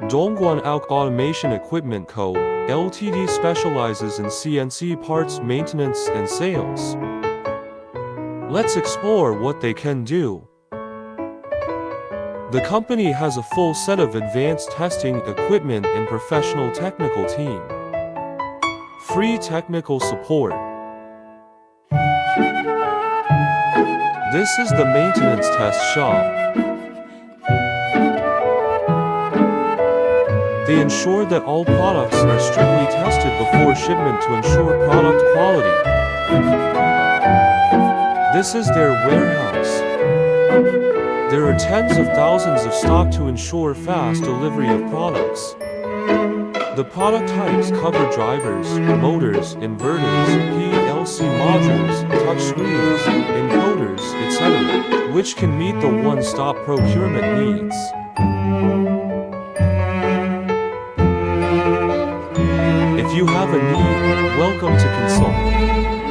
Dongguan OUKE Automation Equipment Co., Ltd. specializes in CNC parts maintenance and sales. Let's explore what they can do. The company has a full set of advanced testing equipment and professional technical team. Free technical support. This is the maintenance test shop. They ensure that all products are strictly tested before shipment to ensure product quality. This is their warehouse. There are tens of thousands of stock to ensure fast delivery of products. The product types cover drivers, motors, inverters, PLC modules, touchscreens, encoders, etc., which can meet the one-stop procurement needs. If you have a need, welcome to consult.